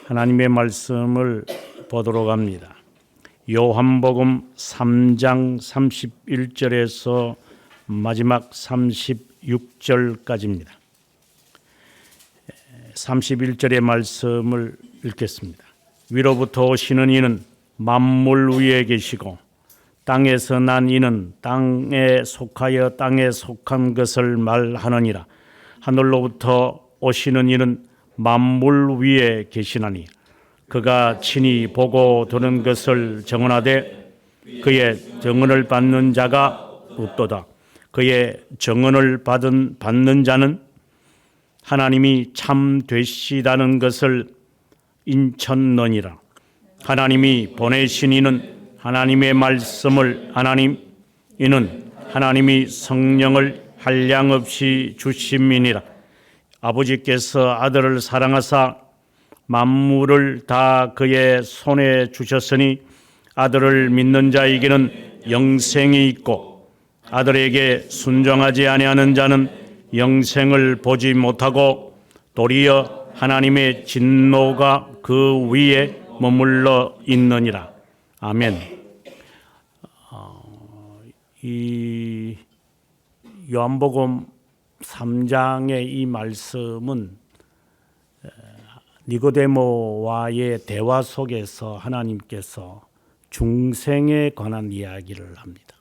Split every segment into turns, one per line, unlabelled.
하나님의 말씀을 보도록 합니다. 요한복음 3장 31절에서 마지막 36절까지입니다. 31절의 말씀을 읽겠습니다. 위로부터 오시는 이는 만물 위에 계시고 땅에서 난 이는 땅에 속하여 땅에 속한 것을 말하느니라. 하늘로부터 오시는 이는 만물 위에 계시나니 그가 친히 보고 들은 것을 증언하되 그의 증언을 받는 자가 없도다. 그의 증언을 받는 자는 하나님이 참 되시다는 것을 인쳤느니라. 하나님이 보내신 이는 하나님의 말씀을 이는 하나님이 성령을 한량없이 주심이니라. 아버지께서 아들을 사랑하사 만물을 다 그의 손에 주셨으니 아들을 믿는 자에게는 영생이 있고 아들에게 순종하지 아니하는 자는 영생을 보지 못하고 도리어 하나님의 진노가 그 위에 머물러 있느니라. 아멘. 이 요한복음 3장의 이 말씀은 니고데모와의 대화 속에서 하나님께서 중생에 관한 이야기를 합니다.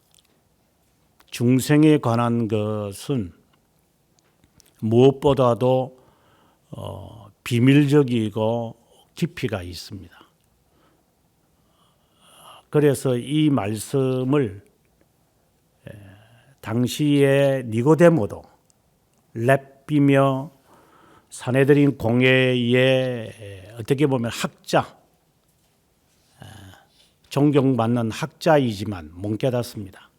중생에 관한 것은 무엇보다도 비밀적이고 깊이가 있습니다. 그래서 이 말씀을 당시에 니고데모도 랍비며 사내들인 공회의 어떻게 보면 학자, 존경받는 학자이지만 못 깨닫습니다.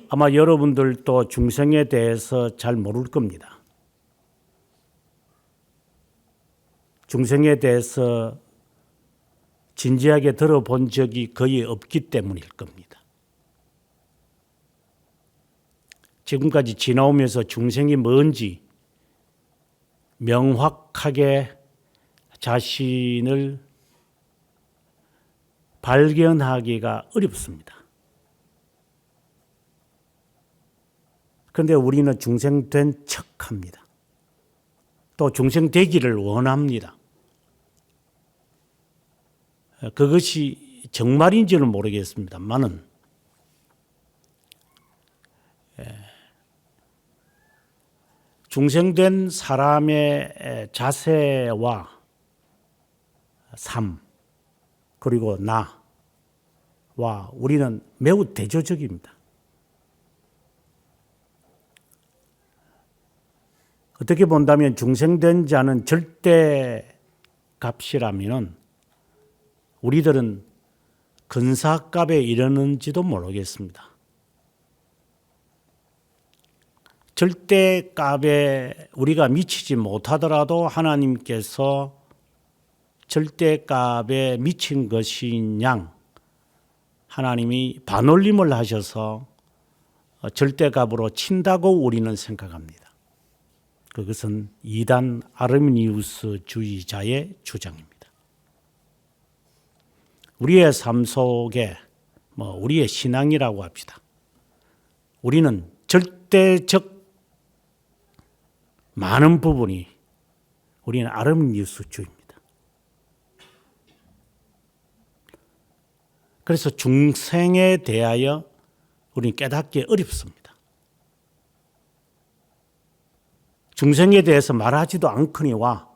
아마 여러분들도 중생에 대해서 잘 모를 겁니다. 중생에 대해서 진지하게 들어본 적이 거의 없기 때문일 겁니다. 지금까지 지나오면서 중생이 뭔지 명확하게 자신을 발견하기가 어렵습니다. 그런데 우리는 중생된 척합니다. 또 중생되기를 원합니다. 그것이 정말인지는 모르겠습니다만은 중생된 사람의 자세와 삶 그리고 나와 우리는 매우 대조적입니다. 어떻게 본다면 중생된 자는 절대 값이라면 우리들은 근사값에 이르는지도 모르겠습니다. 절대값에 우리가 미치지 못하더라도 하나님께서 절대값에 미친 것인 양 하나님이 반올림을 하셔서 절대값으로 친다고 우리는 생각합니다. 그것은 이단 아르미니우스주의자의 주장입니다. 우리의 삶 속에 우리의 신앙이라고 합시다. 우리는 절대적 많은 부분이 우리는 아르미니우스주의입니다. 그래서 중생에 대하여 우리는 깨닫기 어렵습니다. 중생에 대해서 말하지도 않거니와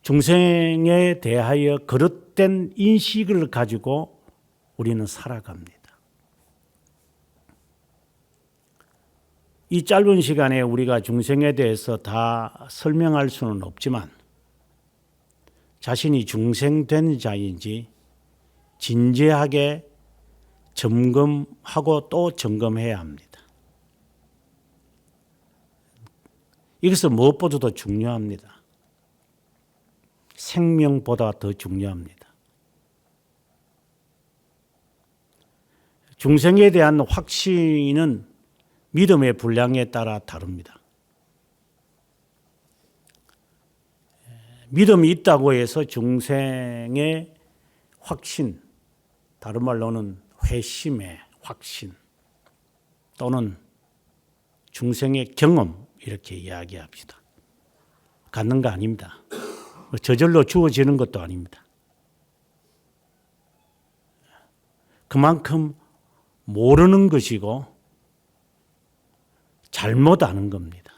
중생에 대하여 그릇된 인식을 가지고 우리는 살아갑니다. 이 짧은 시간에 우리가 중생에 대해서 다 설명할 수는 없지만 자신이 중생된 자인지 진지하게 점검하고 또 점검해야 합니다. 이것은 무엇보다도 중요합니다. 생명보다 더 중요합니다. 중생에 대한 확신은 믿음의 분량에 따라 다릅니다. 믿음이 있다고 해서 중생의 확신, 다른 말로는 회심의 확신 또는 중생의 경험 이렇게 이야기합시다. 갖는 거 아닙니다. 저절로 주어지는 것도 아닙니다. 그만큼 모르는 것이고 잘못 아는 겁니다.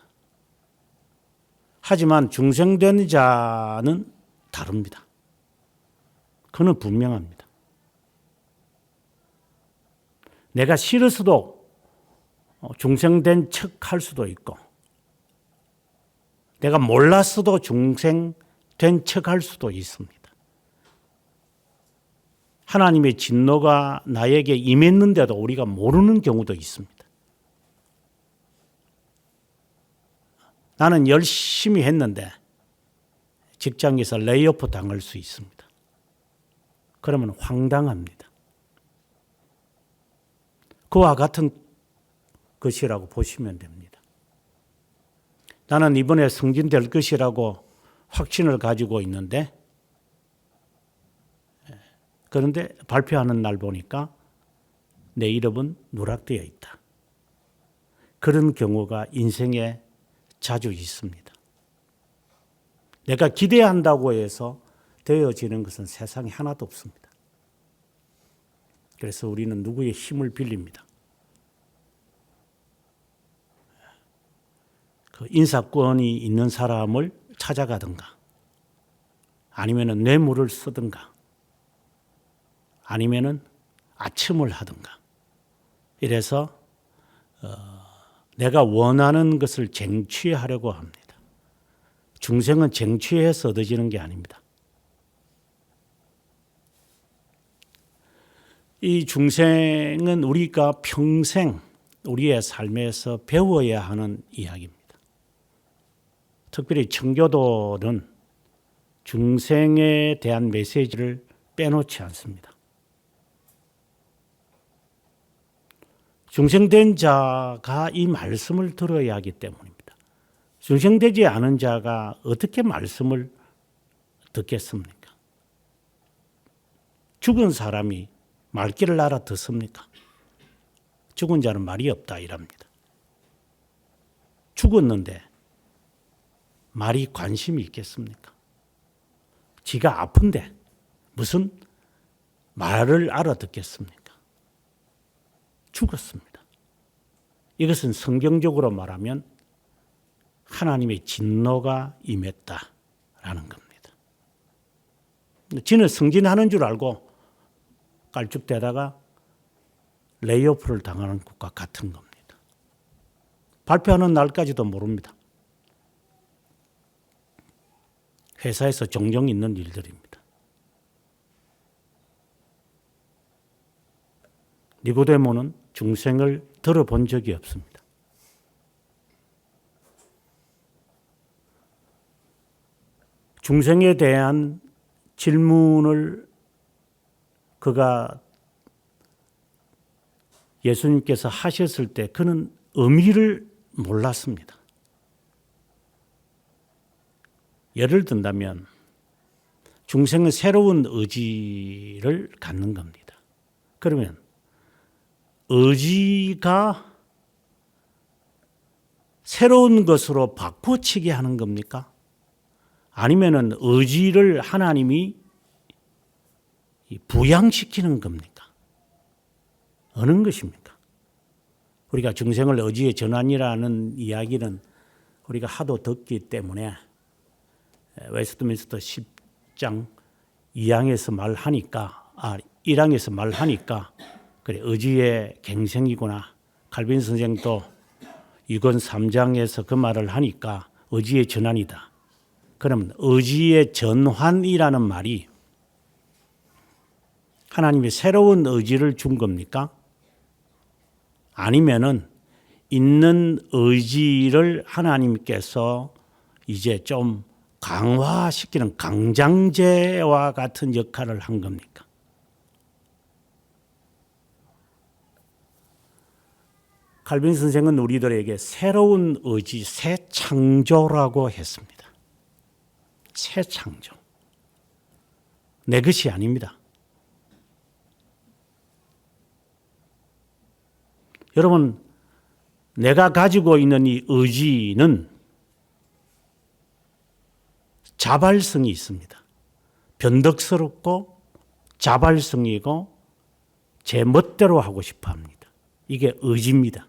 하지만 중생된 자는 다릅니다. 그는 분명합니다. 내가 싫어서도 중생된 척 할 수도 있고 내가 몰랐어도 중생된 척 할 수도 있습니다. 하나님의 진노가 나에게 임했는데도 우리가 모르는 경우도 있습니다. 나는 열심히 했는데 직장에서 레이오프 당할 수 있습니다. 그러면 황당합니다. 그와 같은 것이라고 보시면 됩니다. 나는 이번에 승진될 것이라고 확신을 가지고 있는데 그런데 발표하는 날 보니까 내 이름은 누락되어 있다. 그런 경우가 인생에 자주 있습니다. 내가 기대한다고 해서 되어지는 것은 세상에 하나도 없습니다. 그래서 우리는 누구의 힘을 빌립니다. 그 인사권이 있는 사람을 찾아가든가 아니면 뇌물을 쓰든가 아니면 아첨을 하든가 이래서 내가 원하는 것을 쟁취하려고 합니다. 중생은 쟁취해서 얻어지는 게 아닙니다. 이 중생은 우리가 평생 우리의 삶에서 배워야 하는 이야기입니다. 특별히 청교도는 중생에 대한 메시지를 빼놓지 않습니다. 중생된 자가 이 말씀을 들어야 하기 때문입니다. 중생되지 않은 자가 어떻게 말씀을 듣겠습니까? 죽은 사람이 말귀를 알아듣습니까? 죽은 자는 말이 없다 이랍니다. 죽었는데 말이 관심이 있겠습니까? 지가 아픈데 무슨 말을 알아듣겠습니까? 죽었습니다. 이것은 성경적으로 말하면 하나님의 진노가 임했다라는 겁니다. 지는 승진하는 줄 알고 깔쭉대다가 레이오프를 당하는 것과 같은 겁니다. 발표하는 날까지도 모릅니다. 회사에서 종종 있는 일들입니다. 니고데모는 중생을 들어본 적이 없습니다. 중생에 대한 질문을 그가 예수님께서 하셨을 때 그는 의미를 몰랐습니다. 예를 든다면 중생은 새로운 의지를 갖는 겁니다. 그러면 의지가 새로운 것으로 바꿔치기 하는 겁니까? 아니면은 의지를 하나님이 부양시키는 겁니까? 어느 것입니까? 우리가 중생을 의지의 전환이라는 이야기는 우리가 하도 듣기 때문에 웨스트민스터 10장 2항에서 말하니까 1항에서 말하니까 그래 의지의 갱생이구나. 칼빈 선생도 유건 3장에서 그 말을 하니까 의지의 전환이다. 그러면 의지의 전환이라는 말이 하나님이 새로운 의지를 준 겁니까? 아니면은 있는 의지를 하나님께서 이제 좀 강화시키는 강장제와 같은 역할을 한 겁니까? 칼빈 선생은 우리들에게 새로운 의지, 새 창조라고 했습니다. 새 창조. 내 것이 아닙니다. 여러분, 내가 가지고 있는 이 의지는 자발성이 있습니다. 변덕스럽고 자발성이고 제 멋대로 하고 싶어 합니다. 이게 의지입니다.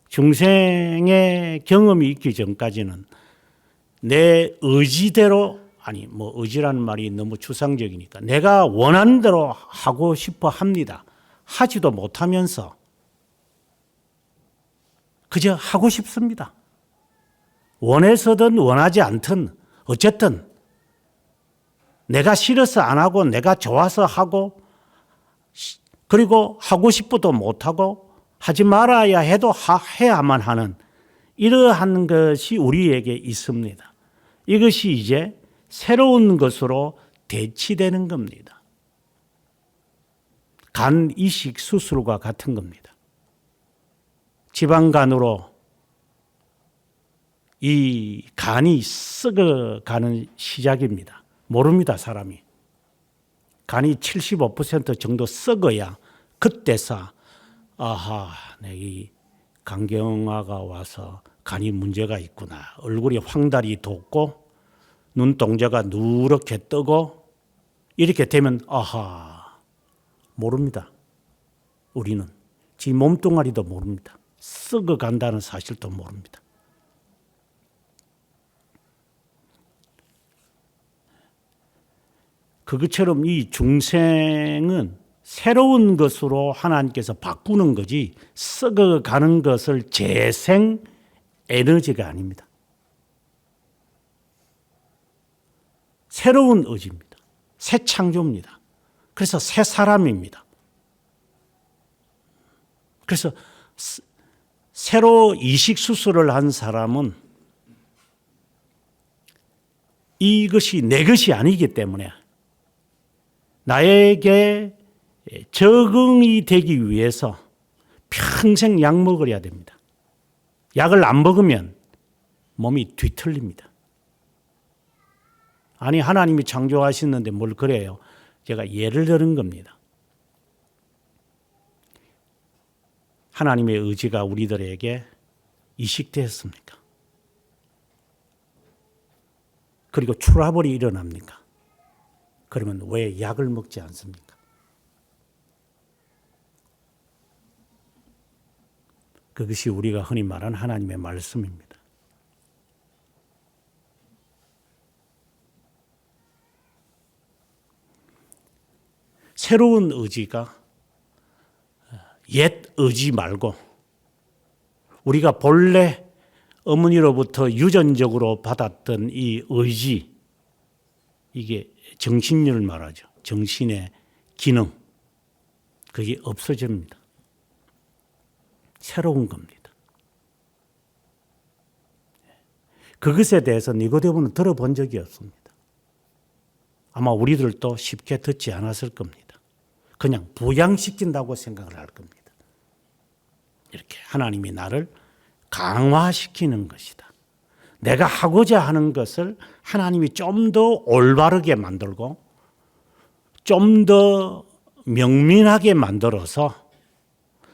중생의 경험이 있기 전까지는 내 의지대로, 아니 뭐 의지라는 말이 너무 추상적이니까 내가 원하는 대로 하고 싶어 합니다. 하지도 못하면서 그저 하고 싶습니다. 원해서든 원하지 않든 어쨌든 내가 싫어서 안 하고 내가 좋아서 하고 그리고 하고 싶어도 못하고 하지 말아야 해도 해야만 하는 이러한 것이 우리에게 있습니다. 이것이 이제 새로운 것으로 대치되는 겁니다. 간 이식 수술과 같은 겁니다. 지방간으로 이 간이 썩어가는 시작입니다. 모릅니다, 사람이. 간이 75% 정도 썩어야 그때서 아하, 이 간경화가 와서 간이 문제가 있구나. 얼굴이 황달이 돋고 눈동자가 누렇게 뜨고 이렇게 되면 아하, 모릅니다. 우리는 지 몸뚱아리도 모릅니다. 썩어간다는 사실도 모릅니다. 그것처럼 이 중생은 새로운 것으로 하나님께서 바꾸는 거지 썩어가는 것을 재생 에너지가 아닙니다. 새로운 의지입니다. 새 창조입니다. 그래서 새 사람입니다. 그래서 새로 이식 수술을 한 사람은 이것이 내 것이 아니기 때문에 나에게 적응이 되기 위해서 평생 약 먹어야 됩니다. 약을 안 먹으면 몸이 뒤틀립니다. 아니 하나님이 창조하시는데 뭘 그래요? 제가 예를 들은 겁니다. 하나님의 의지가 우리들에게 이식되었습니까? 그리고 트러블이 일어납니까? 그러면 왜 약을 먹지 않습니까? 그것이 우리가 흔히 말하는 하나님의 말씀입니다. 새로운 의지가 옛 의지 말고 우리가 본래 어머니로부터 유전적으로 받았던 이 의지, 이게 정신력을 말하죠. 정신의 기능, 그게 없어집니다. 새로운 겁니다. 그것에 대해서 니고데모는 들어본 적이 없습니다. 아마 우리들도 쉽게 듣지 않았을 겁니다. 그냥 부양시킨다고 생각을 할 겁니다. 이렇게 하나님이 나를 강화시키는 것이다. 내가 하고자 하는 것을 하나님이 좀 더 올바르게 만들고 좀 더 명민하게 만들어서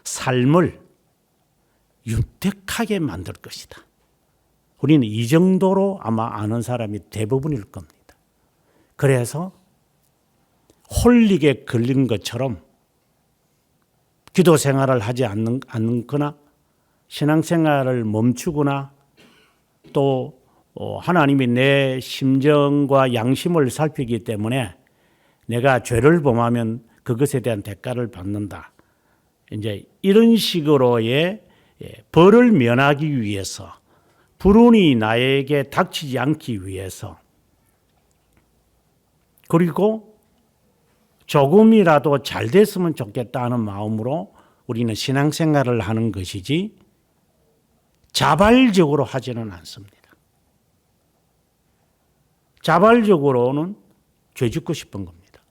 삶을 윤택하게 만들 것이다. 우리는 이 정도로 아마 아는 사람이 대부분일 겁니다. 그래서 홀릭에 걸린 것처럼 기도 생활을 하지 않거나 신앙생활을 멈추거나 또 하나님이 내 심정과 양심을 살피기 때문에 내가 죄를 범하면 그것에 대한 대가를 받는다. 이제 이런 식으로의 벌을 면하기 위해서 불운이 나에게 닥치지 않기 위해서 그리고 조금이라도 잘 됐으면 좋겠다는 마음으로 우리는 신앙생활을 하는 것이지 자발적으로 하지는 않습니다. 자발적으로는 죄 짓고 싶은 겁니다.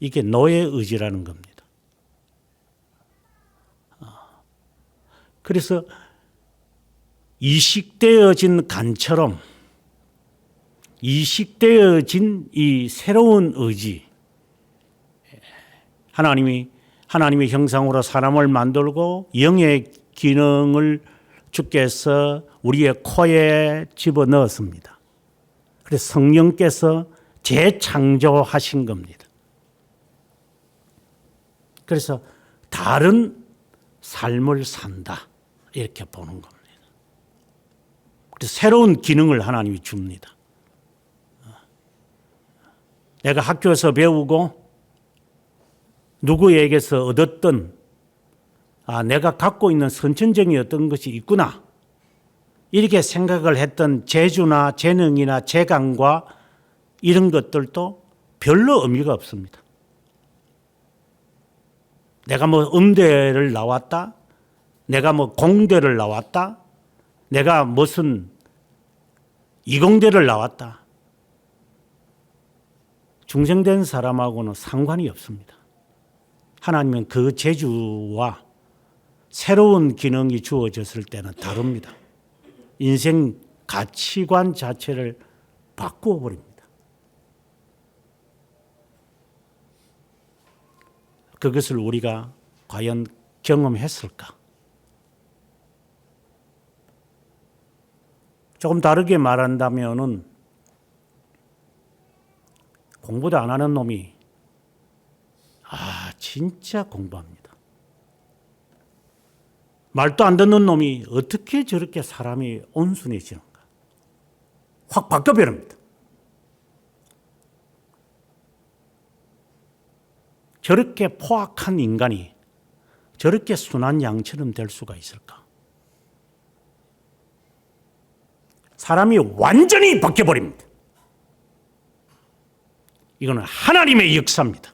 이게 노예 의지라는 겁니다. 그래서 이식되어진 간처럼 이식되어진 이 새로운 의지, 하나님의 형상으로 사람을 만들고 영의 기능을 주께서 우리의 코에 집어넣었습니다. 그래서 성령께서 재창조하신 겁니다. 그래서 다른 삶을 산다 이렇게 보는 겁니다. 그래서 새로운 기능을 하나님이 줍니다. 내가 학교에서 배우고 누구에게서 얻었던 내가 갖고 있는 선천적인 어떤 것이 있구나 이렇게 생각을 했던 재주나 재능이나 재간과 이런 것들도 별로 의미가 없습니다. 내가 뭐 음대를 나왔다, 내가 뭐 공대를 나왔다, 내가 무슨 이공대를 나왔다. 중생된 사람하고는 상관이 없습니다. 하나님은 그 재주와 새로운 기능이 주어졌을 때는 다릅니다. 인생 가치관 자체를 바꾸어 버립니다. 그것을 우리가 과연 경험했을까? 조금 다르게 말한다면은 공부도 안 하는 놈이 진짜 공부합니다. 말도 안 듣는 놈이 어떻게 저렇게 사람이 온순해지는가? 확 바뀌어버립니다. 저렇게 포악한 인간이 저렇게 순한 양처럼 될 수가 있을까? 사람이 완전히 바뀌어버립니다. 이거는 하나님의 역사입니다.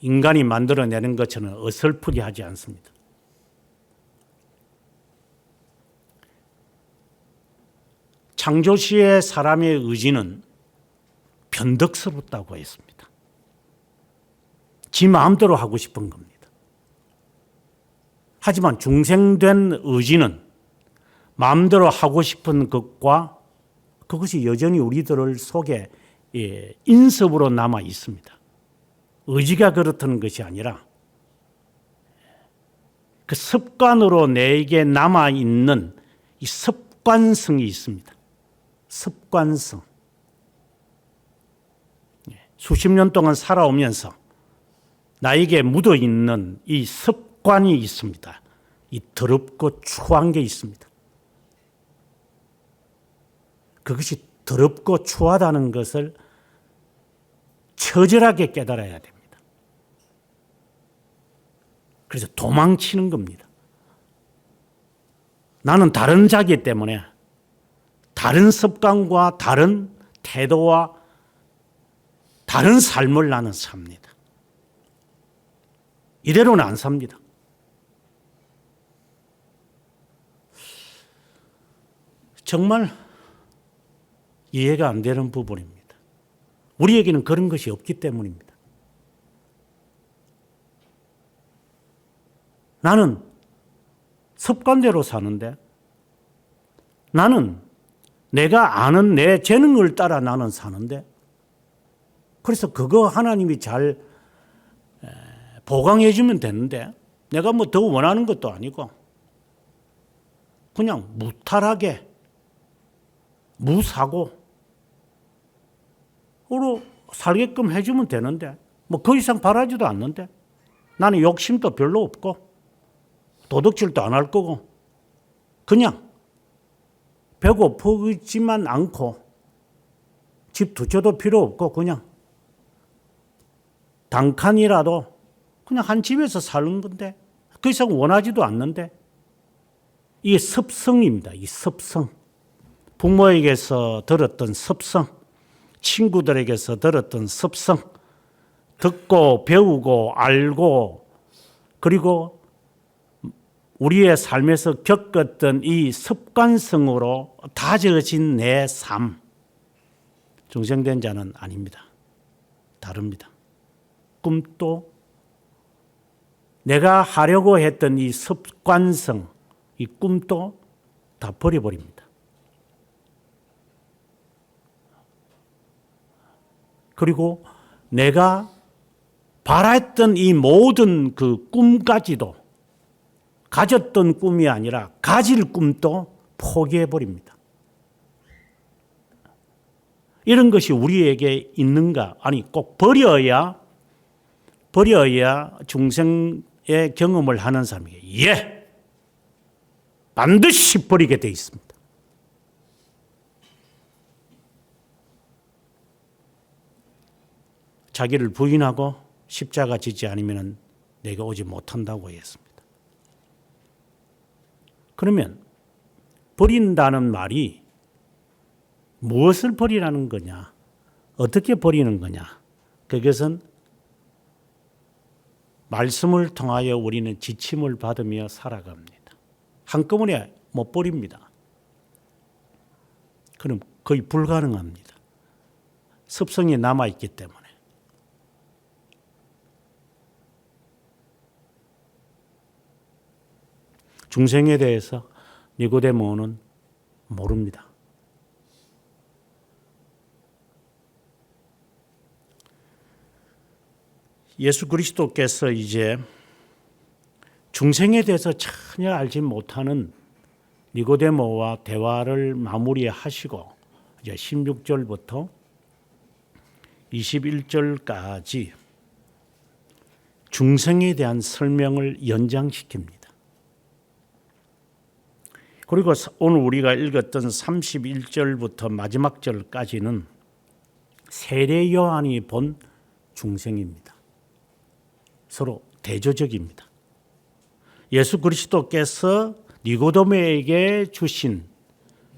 인간이 만들어내는 것처럼 어설프게 하지 않습니다. 창조시의 사람의 의지는 변덕스럽다고 했습니다. 지 마음대로 하고 싶은 겁니다. 하지만 중생된 의지는 마음대로 하고 싶은 것과 그것이 여전히 우리들 속에 인습으로 남아 있습니다. 의지가 그렇다는 것이 아니라 그 습관으로 내게 남아있는 이 습관성이 있습니다. 습관성. 수십 년 동안 살아오면서 나에게 묻어있는 이 습관이 있습니다. 이 더럽고 추한 게 있습니다. 그것이 더럽고 추하다는 것을 처절하게 깨달아야 됩니다. 그래서 도망치는 겁니다. 나는 다른 자기 때문에 다른 습관과 다른 태도와 다른 삶을 나는 삽니다. 이대로는 안 삽니다. 정말 이해가 안 되는 부분입니다. 우리에게는 그런 것이 없기 때문입니다. 나는 습관대로 사는데 나는 내가 아는 내 재능을 따라 나는 사는데 그래서 그거 하나님이 잘 보강해 주면 되는데 내가 뭐 더 원하는 것도 아니고 그냥 무탈하게 무사고로 살게끔 해주면 되는데 뭐 그 이상 바라지도 않는데 나는 욕심도 별로 없고 도둑질도 안 할 거고 그냥 배고프지만 않고 집 두 채도 필요 없고 그냥 단칸이라도 그냥 한 집에서 사는 건데 그 이상 원하지도 않는데 이게 습성입니다. 이 습성. 부모에게서 들었던 습성, 친구들에게서 들었던 습성, 듣고 배우고 알고 그리고 우리의 삶에서 겪었던 이 습관성으로 다져진 내 삶. 중생된 자는 아닙니다. 다릅니다. 꿈도 내가 하려고 했던 이 습관성, 이 꿈도 다 버려버립니다. 그리고 내가 바랐던 이 모든 그 꿈까지도 가졌던 꿈이 아니라 가질 꿈도 포기해버립니다. 이런 것이 우리에게 있는가? 아니, 꼭 버려야 중생의 경험을 하는 사람에게 예! 반드시 버리게 돼 있습니다. 자기를 부인하고 십자가 지지 않으면 내가 오지 못한다고 했습니다. 그러면 버린다는 말이 무엇을 버리라는 거냐? 어떻게 버리는 거냐? 그것은 말씀을 통하여 우리는 지침을 받으며 살아갑니다. 한꺼번에 못 버립니다. 그럼 거의 불가능합니다. 습성이 남아있기 때문에. 중생에 대해서 니고데모는 모릅니다. 예수 그리스도께서 이제 중생에 대해서 전혀 알지 못하는 니고데모와 대화를 마무리하시고 이제 16절부터 21절까지 중생에 대한 설명을 연장시킵니다. 그리고 오늘 우리가 읽었던 31절부터 마지막 절까지는 세례 요한이 본 중생입니다. 서로 대조적입니다. 예수 그리스도께서 니고데모에게 주신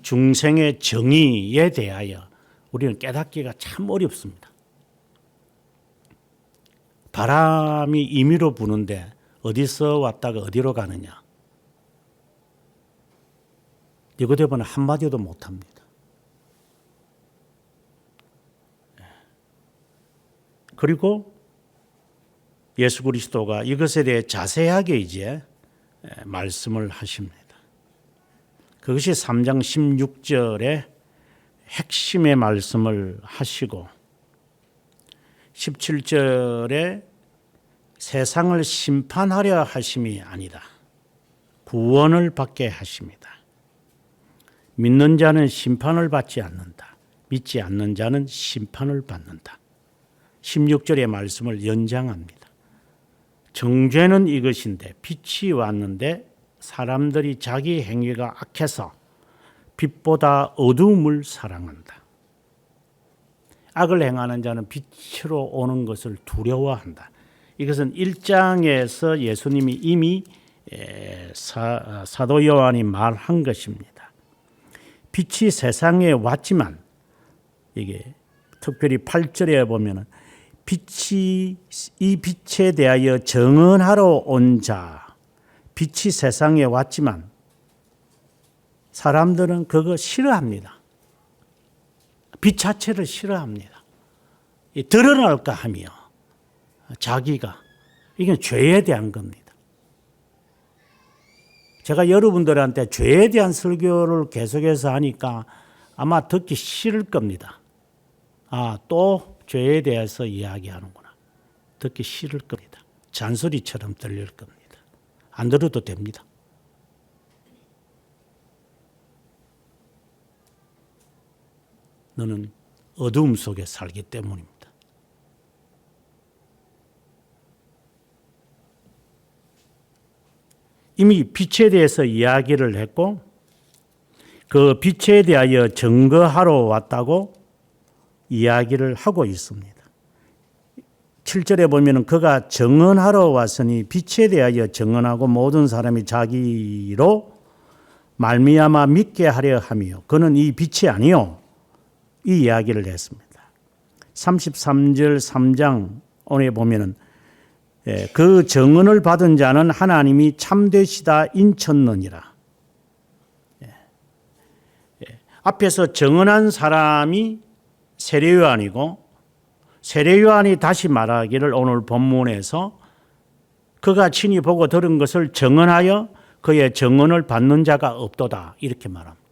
중생의 정의에 대하여 우리는 깨닫기가 참 어렵습니다. 바람이 임의로 부는데 어디서 왔다가 어디로 가느냐? 니고데모는 한마디도 못합니다. 그리고 예수 그리스도가 이것에 대해 자세하게 이제 말씀을 하십니다. 그것이 3장 16절에 핵심의 말씀을 하시고 17절에 세상을 심판하려 하심이 아니다. 구원을 받게 하십니다. 믿는 자는 심판을 받지 않는다. 믿지 않는 자는 심판을 받는다. 16절의 말씀을 연장합니다. 정죄는 이것인데 빛이 왔는데 사람들이 자기 행위가 악해서 빛보다 어두움을 사랑한다. 악을 행하는 자는 빛으로 오는 것을 두려워한다. 이것은 1장에서 예수님이 이미 사도 요한이 말한 것입니다. 빛이 세상에 왔지만 이게 특별히 8절에 보면은 빛이 이 빛에 대하여 정언하러 온 자, 빛이 세상에 왔지만 사람들은 그거 싫어합니다. 빛 자체를 싫어합니다. 드러날까 하며 자기가 이건 죄에 대한 겁니다. 제가 여러분들한테 죄에 대한 설교를 계속해서 하니까 아마 듣기 싫을 겁니다. 아, 또 죄에 대해서 이야기하는구나. 듣기 싫을 겁니다. 잔소리처럼 들릴 겁니다. 안 들어도 됩니다. 너는 어두움 속에 살기 때문입니다. 이미 빛에 대해서 이야기를 했고 그 빛에 대하여 증거하러 왔다고 이야기를 하고 있습니다. 7절에 보면 그가 증언하러 왔으니 빛에 대하여 증언하고 모든 사람이 자기로 말미암아 믿게 하려 하며 그는 이 빛이 아니요 이 이야기를 했습니다. 33절 3장 오늘 보면은 그 증언을 받은 자는 하나님이 참되시다 인쳤느니라. 앞에서 증언한 사람이 세례요한이고 세례요한이 다시 말하기를 오늘 본문에서 그가 친히 보고 들은 것을 증언하여 그의 정언을 받는 자가 없도다. 이렇게 말합니다.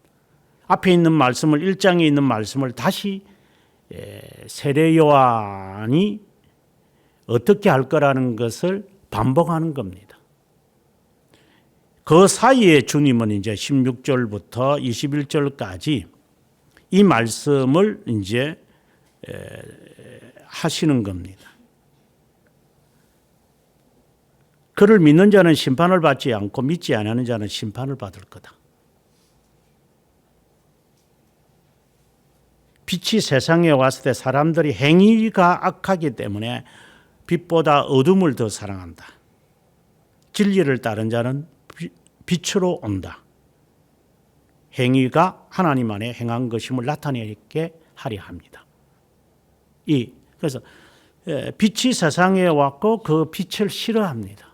앞에 있는 말씀을 1장에 있는 말씀을 다시 세례 요한이 어떻게 할 거라는 것을 반복하는 겁니다. 그 사이에 주님은 이제 16절부터 21절까지 이 말씀을 이제 하시는 겁니다. 그를 믿는 자는 심판을 받지 않고 믿지 않는 자는 심판을 받을 거다. 빛이 세상에 왔을 때 사람들이 행위가 악하기 때문에 빛보다 어둠을 더 사랑한다. 진리를 따른 자는 빛으로 온다. 행위가 하나님 안에 행한 것임을 나타내게 하려 합니다. 그래서 빛이 세상에 왔고 그 빛을 싫어합니다.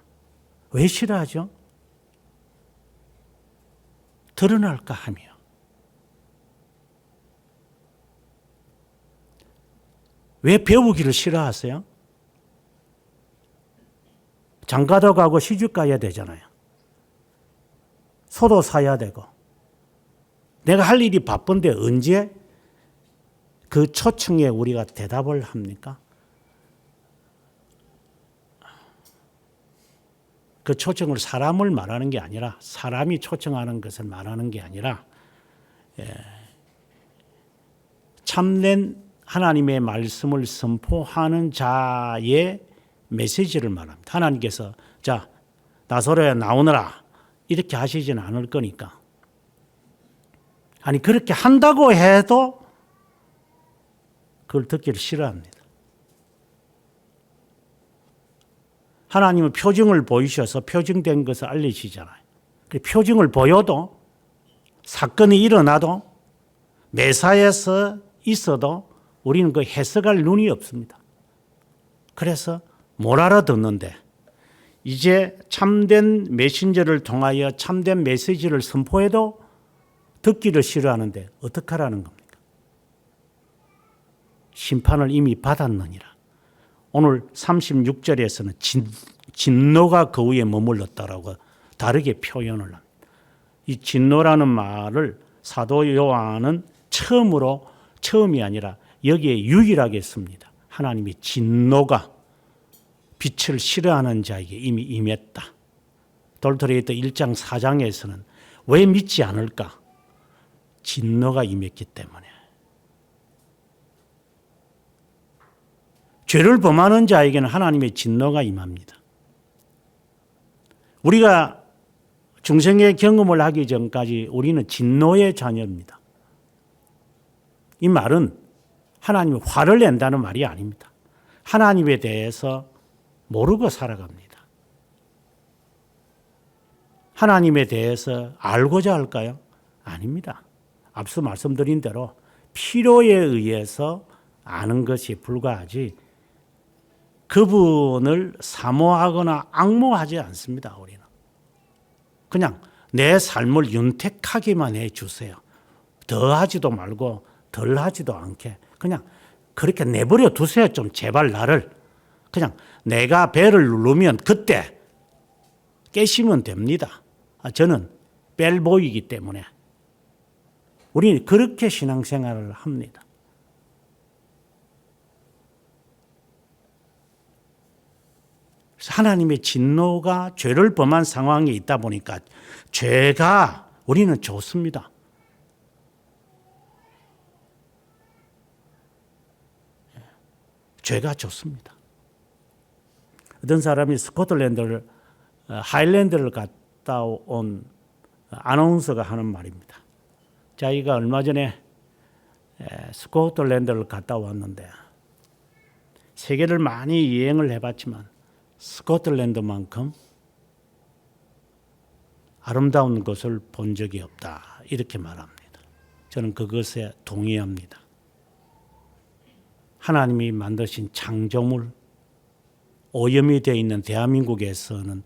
왜 싫어하죠? 드러날까 하며. 왜 배우기를 싫어하세요? 장가도 가고 시집 가야 되잖아요. 소도 사야 되고. 내가 할 일이 바쁜데 언제 그 초청에 우리가 대답을 합니까? 그 초청을 사람을 말하는 게 아니라 사람이 초청하는 것을 말하는 게 아니라 참된 하나님의 말씀을 선포하는 자의 메시지를 말합니다. 하나님께서 자 나서로야 나오너라 이렇게 하시지는 않을 거니까. 아니 그렇게 한다고 해도 그걸 듣기를 싫어합니다. 하나님은 표징을 보이셔서 표징된 것을 알리시잖아요. 표징을 보여도 사건이 일어나도 매사에서 있어도 우리는 그 해석할 눈이 없습니다. 그래서 못 알아듣는데 이제 참된 메신저를 통하여 참된 메시지를 선포해도 듣기를 싫어하는데 어떡하라는 겁니까? 심판을 이미 받았느니라. 오늘 36절에서는 진노가 그 위에 머물렀다라고 다르게 표현을 합니다. 이 진노라는 말을 사도 요한은 처음이 아니라 여기에 유일하게 씁니다. 하나님의 진노가 빛을 싫어하는 자에게 이미 임했다. 돌토레이터 1장 4장에서는 왜 믿지 않을까? 진노가 임했기 때문에. 죄를 범하는 자에게는 하나님의 진노가 임합니다. 우리가 중생의 경험을 하기 전까지 우리는 진노의 자녀입니다. 이 말은 하나님이 화를 낸다는 말이 아닙니다. 하나님에 대해서 모르고 살아갑니다. 하나님에 대해서 알고자 할까요? 아닙니다. 앞서 말씀드린 대로 필요에 의해서 아는 것이 불과하지 그분을 사모하거나 앙모하지 않습니다. 우리는. 그냥 내 삶을 윤택하게만 해주세요. 더하지도 말고 덜하지도 않게 그냥 그렇게 내버려 두세요. 좀 제발 나를. 그냥 내가 배를 누르면 그때 깨시면 됩니다. 저는 벨보이기 때문에 우리는 그렇게 신앙생활을 합니다. 하나님의 진노가 죄를 범한 상황에 있다 보니까 죄가 우리는 좋습니다. 죄가 좋습니다. 어떤 사람이 스코틀랜드를 하일랜드를 갔다 온 아나운서가 하는 말입니다. 자기가 얼마 전에 스코틀랜드를 갔다 왔는데 세계를 많이 여행을 해봤지만 스코틀랜드만큼 아름다운 것을 본 적이 없다. 이렇게 말합니다. 저는 그것에 동의합니다. 하나님이 만드신 창조물, 오염이 되어 있는 대한민국에서는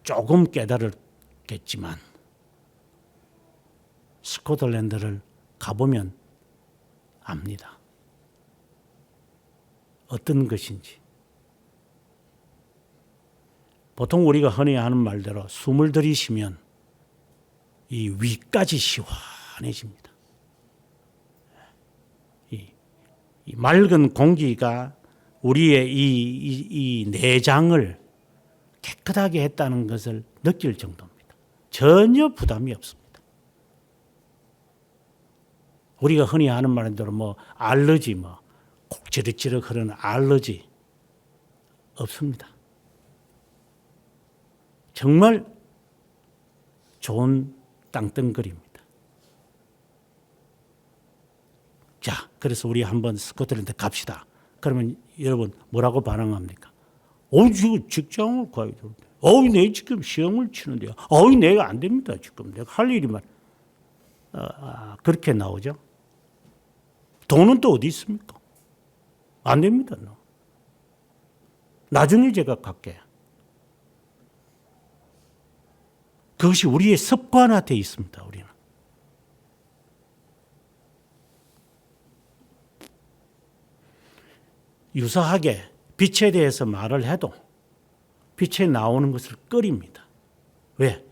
조금 깨달았겠지만 스코틀랜드를 가보면 압니다. 어떤 것인지. 보통 우리가 흔히 하는 말대로 숨을 들이쉬면 이 위까지 시원해집니다. 이 맑은 공기가 우리의 이 내장을 깨끗하게 했다는 것을 느낄 정도입니다. 전혀 부담이 없습니다. 우리가 흔히 하는 말대로 뭐 알러지 콕 지르지르 흐르는 알러지 없습니다. 정말 좋은 땅덩어리입니다. 자, 그래서 우리 한번 스코틀랜드 갑시다. 그러면 여러분 뭐라고 반응합니까? 지금 직장을 가야 되는데. 내 지금 시험을 치는데요. 내가 안 됩니다. 지금 내가 할 일이만. 그렇게 나오죠. 돈은 또 어디 있습니까? 안 됩니다. 나중에 제가 갈게요. 그것이 우리의 습관화되어 있습니다. 우리는. 유사하게 빛에 대해서 말을 해도 빛에 나오는 것을 꺼립니다. 왜?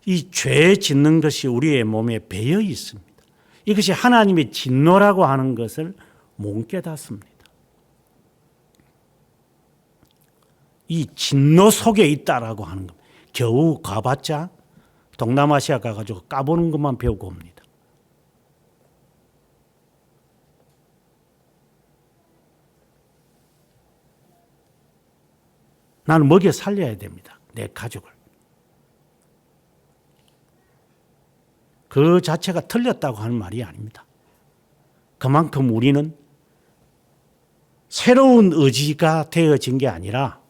이 죄 짓는 것이 우리의 몸에 배어 있습니다. 이것이 하나님의 진노라고 하는 것을 못 깨닫습니다. 이 진노 속에 있다라고 하는 겁니다. 겨우 가봤자 동남아시아 가가지고 까보는 것만 배우고 옵니다. 나는 먹여 살려야 됩니다. 내 가족을. 그 자체가 틀렸다고 하는 말이 아닙니다. 그만큼 우리는 새로운 의지가 되어진 게 아니라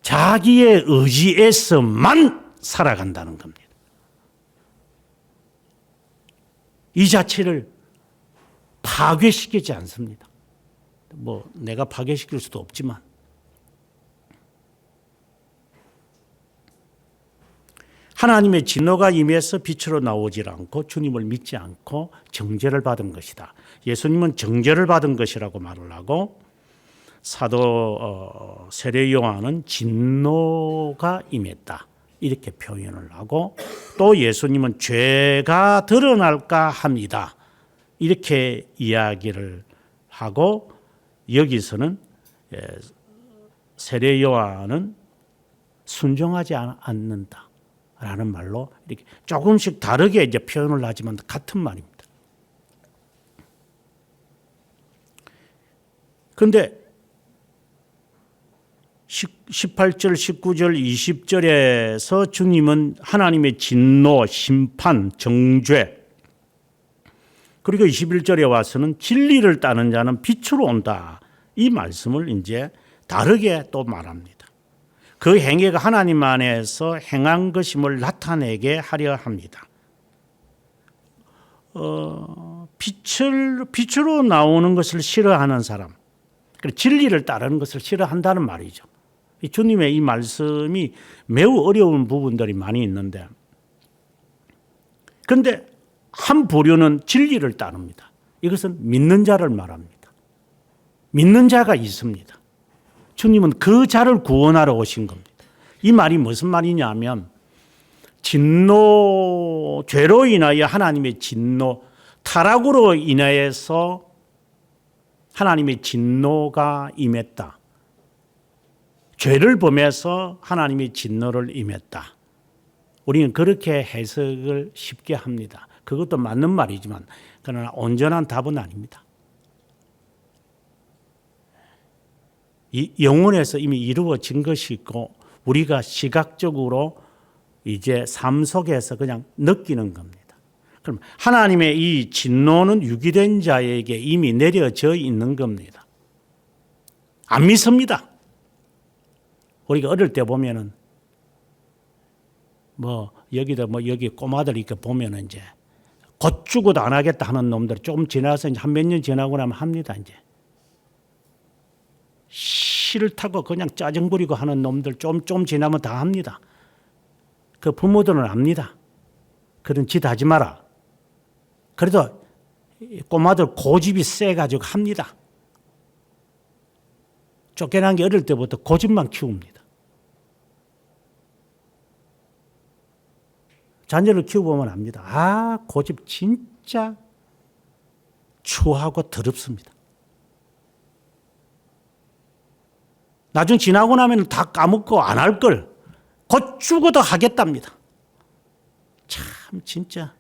자기의 의지에서만 살아간다는 겁니다. 이 자체를 파괴시키지 않습니다. 내가 파괴시킬 수도 없지만 하나님의 진노가 임해서 빛으로 나오질 않고 주님을 믿지 않고 정죄를 받은 것이다. 예수님은 정죄를 받은 것이라고 말을 하고 사도 세례 요한은 진노가 임했다. 이렇게 표현을 하고 또 예수님은 죄가 드러날까 합니다. 이렇게 이야기를 하고 여기서는 세례 요한은 순종하지 않는다. 라는 말로 이렇게 조금씩 다르게 이제 표현을 하지만 같은 말입니다. 그런데 18절, 19절, 20절에서 주님은 하나님의 진노, 심판, 정죄 그리고 21절에 와서는 진리를 따는 자는 빛으로 온다. 이 말씀을 이제 다르게 또 말합니다. 그 행위가 하나님 안에서 행한 것임을 나타내게 하려 합니다. 빛으로 나오는 것을 싫어하는 사람, 진리를 따르는 것을 싫어한다는 말이죠. 주님의 이 말씀이 매우 어려운 부분들이 많이 있는데, 그런데 한 부류는 진리를 따릅니다. 이것은 믿는 자를 말합니다. 믿는 자가 있습니다. 주님은 그 자를 구원하러 오신 겁니다. 이 말이 무슨 말이냐면 진노, 죄로 인하여 하나님의 진노, 타락으로 인하여서 하나님의 진노가 임했다. 죄를 범해서 하나님의 진노를 임했다. 우리는 그렇게 해석을 쉽게 합니다. 그것도 맞는 말이지만 그러나 온전한 답은 아닙니다. 이 영혼에서 이미 이루어진 것이 있고 우리가 시각적으로 이제 삶 속에서 그냥 느끼는 겁니다. 그럼 하나님의 이 진노는 유기된 자에게 이미 내려져 있는 겁니다. 안 믿습니다. 우리가 어릴 때 보면은 여기 꼬마들 이렇게 보면은 이제 곧 죽어도 안 하겠다 하는 놈들 조금 지나서 한 몇 년 지나고 나면 합니다. 이제 싫다고 그냥 짜증 부리고 하는 놈들 좀 지나면 다 합니다. 그 부모들은 압니다. 그런 짓 하지 마라. 그래도 꼬마들 고집이 세가지고 합니다. 쫓겨난 게 어릴 때부터 고집만 키웁니다. 자녀를 키워보면 압니다. 아, 고집 진짜 추하고 더럽습니다. 나중 지나고 나면 다 까먹고 안 할 걸 곧 죽어도 하겠답니다. 참 진짜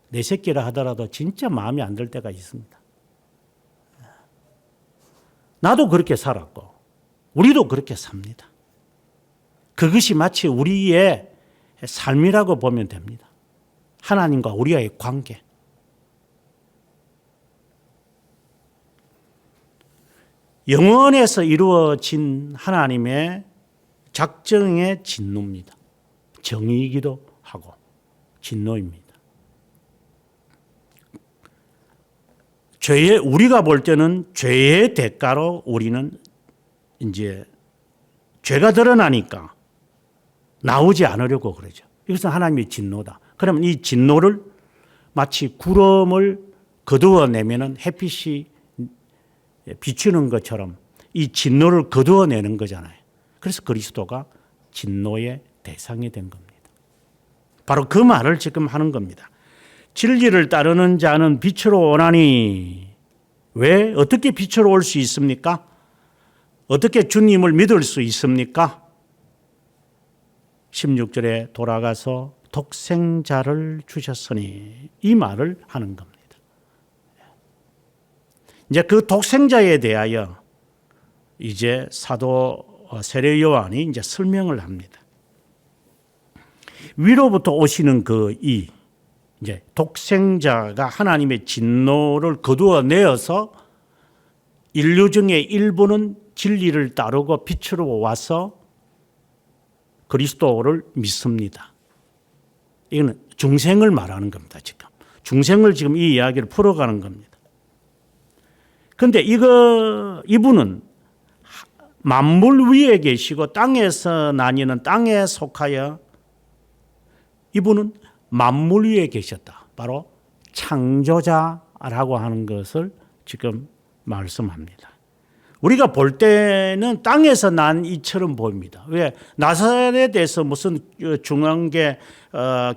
내 새끼라 하더라도 진짜 마음에 안 들 때가 있습니다. 나도 그렇게 살았고 우리도 그렇게 삽니다. 그것이 마치 우리의 삶이라고 보면 됩니다. 하나님과 우리와의 관계. 영원에서 이루어진 하나님의 작정의 진노입니다. 정의이기도 하고 진노입니다. 우리가 볼 때는 죄의 대가로 우리는 이제 죄가 드러나니까 나오지 않으려고 그러죠. 이것은 하나님의 진노다. 그러면 이 진노를 마치 구름을 거두어내면은 햇빛이 비추는 것처럼 이 진노를 거두어내는 거잖아요. 그래서 그리스도가 진노의 대상이 된 겁니다. 바로 그 말을 지금 하는 겁니다. 진리를 따르는 자는 빛으로 오나니. 왜? 어떻게 빛으로 올 수 있습니까? 어떻게 주님을 믿을 수 있습니까? 16절에 돌아가서 독생자를 주셨으니 이 말을 하는 겁니다. 이제 그 독생자에 대하여 이제 사도 세례 요한이 이제 설명을 합니다. 위로부터 오시는 이제 독생자가 하나님의 진노를 거두어내어서 인류 중에 일부는 진리를 따르고 빛으로 와서 그리스도를 믿습니다. 이거는 중생을 말하는 겁니다. 지금 중생을 지금 이 이야기를 풀어가는 겁니다. 그런데 이분은 만물 위에 계시고 땅에서 나뉘는 땅에 속하여 이분은 만물 위에 계셨다. 바로 창조자라고 하는 것을 지금 말씀합니다. 우리가 볼 때는 땅에서 난 이처럼 보입니다. 왜? 나사렛에서 무슨 중앙계,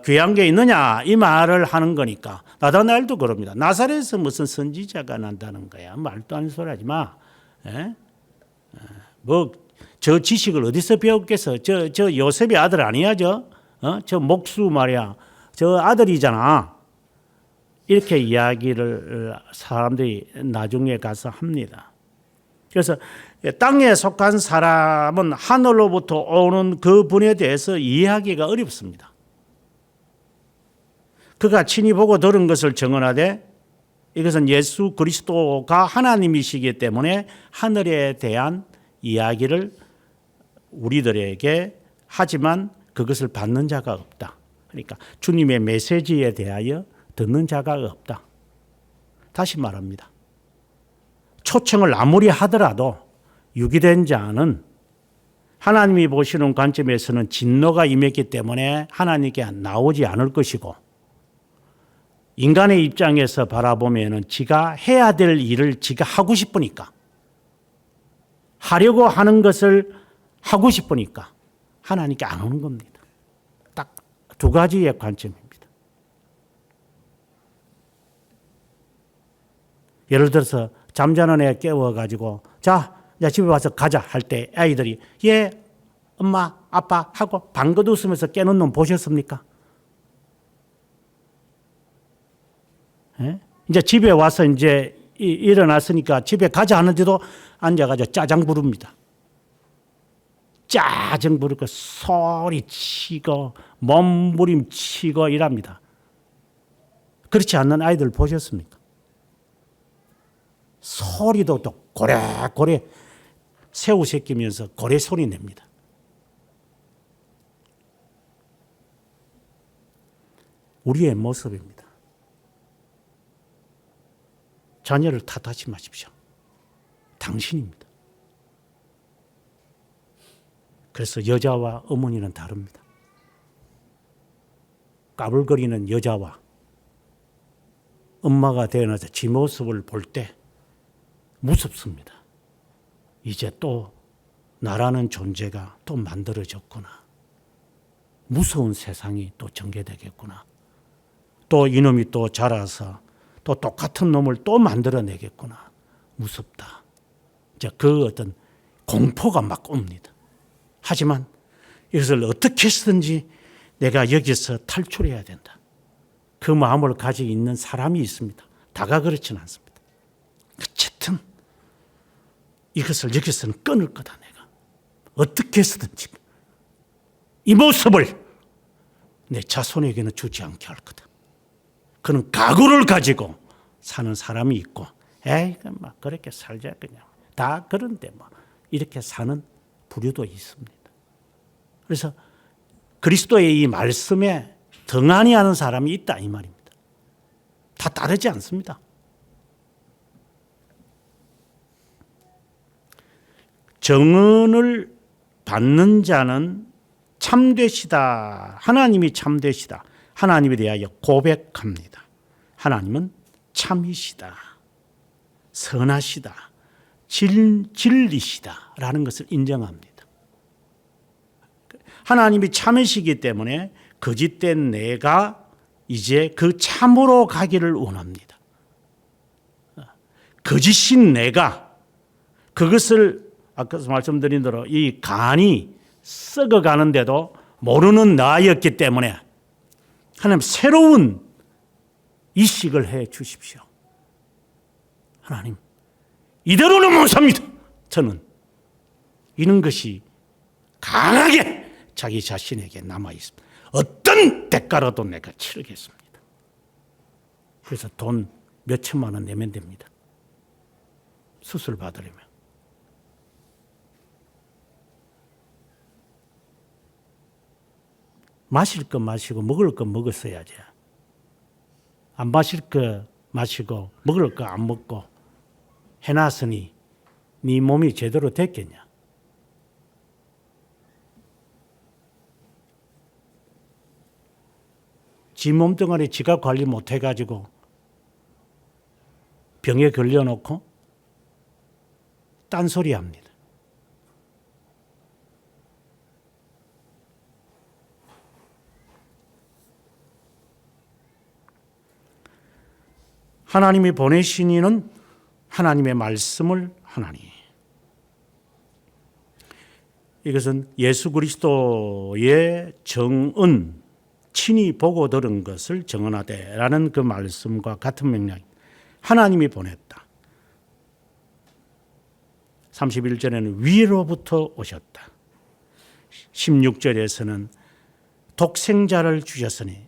귀한 게 있느냐 이 말을 하는 거니까. 나다나엘도 그럽니다. 나사렛에서 무슨 선지자가 난다는 거야. 말도 안 소리 하지 마. 저 지식을 어디서 배웠겠어? 저 요셉의 아들 아니야, 저 목수 말이야. 저 아들이잖아. 이렇게 이야기를 사람들이 나중에 가서 합니다. 그래서 땅에 속한 사람은 하늘로부터 오는 그 분에 대해서 이해하기가 어렵습니다. 그가 친히 보고 들은 것을 증언하되 이것은 예수 그리스도가 하나님이시기 때문에 하늘에 대한 이야기를 우리들에게 하지만 그것을 받는 자가 없다. 그러니까 주님의 메시지에 대하여 듣는 자가 없다. 다시 말합니다. 초청을 아무리 하더라도 유기된 자는 하나님이 보시는 관점에서는 진노가 임했기 때문에 하나님께 나오지 않을 것이고 인간의 입장에서 바라보면 지가 해야 될 일을 지가 하고 싶으니까 하려고 하는 것을 하고 싶으니까 하나님께 안 오는 겁니다. 딱 두 가지의 관점입니다. 예를 들어서 잠자는 애 깨워가지고 자 집에 와서 가자 할 때 아이들이 예 엄마 아빠 하고 방긋 웃으면서 깨는 놈 보셨습니까? 예? 이제 집에 와서 이제 일어났으니까 집에 가자 하는데도 앉아가지고 짜장 부릅니다. 짜증 부르고 소리치고 몸부림치고 이랍니다. 그렇지 않는 아이들 보셨습니까? 소리도 또 고래고래 새우 새끼면서 고래 소리 냅니다. 우리의 모습입니다. 자녀를 탓하지 마십시오. 당신입니다. 그래서 여자와 어머니는 다릅니다. 까불거리는 여자와 엄마가 태어나서 지 모습을 볼 때 무섭습니다. 이제 또 나라는 존재가 또 만들어졌구나. 무서운 세상이 또 전개되겠구나. 또 이놈이 또 자라서 또 똑같은 놈을 또 만들어내겠구나. 무섭다. 이제 그 어떤 공포가 막 옵니다. 하지만 이것을 어떻게 해서든지 내가 여기서 탈출해야 된다. 그 마음을 가지고 있는 사람이 있습니다. 다가 그렇지는 않습니다. 어쨌든 이것을 여기서는 끊을 거다 내가. 어떻게 해서든지 이 모습을 내 자손에게는 주지 않게 할 거다. 그는 각오를 가지고 사는 사람이 있고, 에이, 막 그렇게 살자 그냥. 다 그런데 뭐 이렇게 사는 부류도 있습니다. 그래서 그리스도의 이 말씀에 등한히 하는 사람이 있다 이 말입니다. 다 따르지 않습니다. 정언을 받는 자는 참되시다. 하나님이 참되시다. 하나님에 대하여 고백합니다. 하나님은 참이시다. 선하시다. 진리시다. 라는 것을 인정합니다. 하나님이 참이시기 때문에 거짓된 내가 이제 그 참으로 가기를 원합니다. 거짓인 내가 그것을 아까 말씀드린 대로 이 간이 썩어가는데도 모르는 나였기 때문에 하나님 새로운 이식을 해 주십시오. 하나님 이대로는 못 삽니다. 저는 이런 것이 강하게 자기 자신에게 남아 있습니다. 어떤 대가라도 내가 치르겠습니다. 그래서 돈 몇 천만 원 내면 됩니다. 수술 받으려면. 마실 거 마시고 먹을 거 먹었어야지. 안 마실 거 마시고 먹을 거 안 먹고 해놨으니 네 몸이 제대로 됐겠냐. 지 몸뚱아리 지가 관리 못해가지고 병에 걸려놓고 딴소리 합니다. 하나님이 보내신 이는 하나님의 말씀을 하나니. 이것은 예수 그리스도의 정언, 친히 보고 들은 것을 정언하되라는 그 말씀과 같은 맥락. 하나님이 보냈다. 31절에는 위로부터 오셨다. 16절에서는 독생자를 주셨으니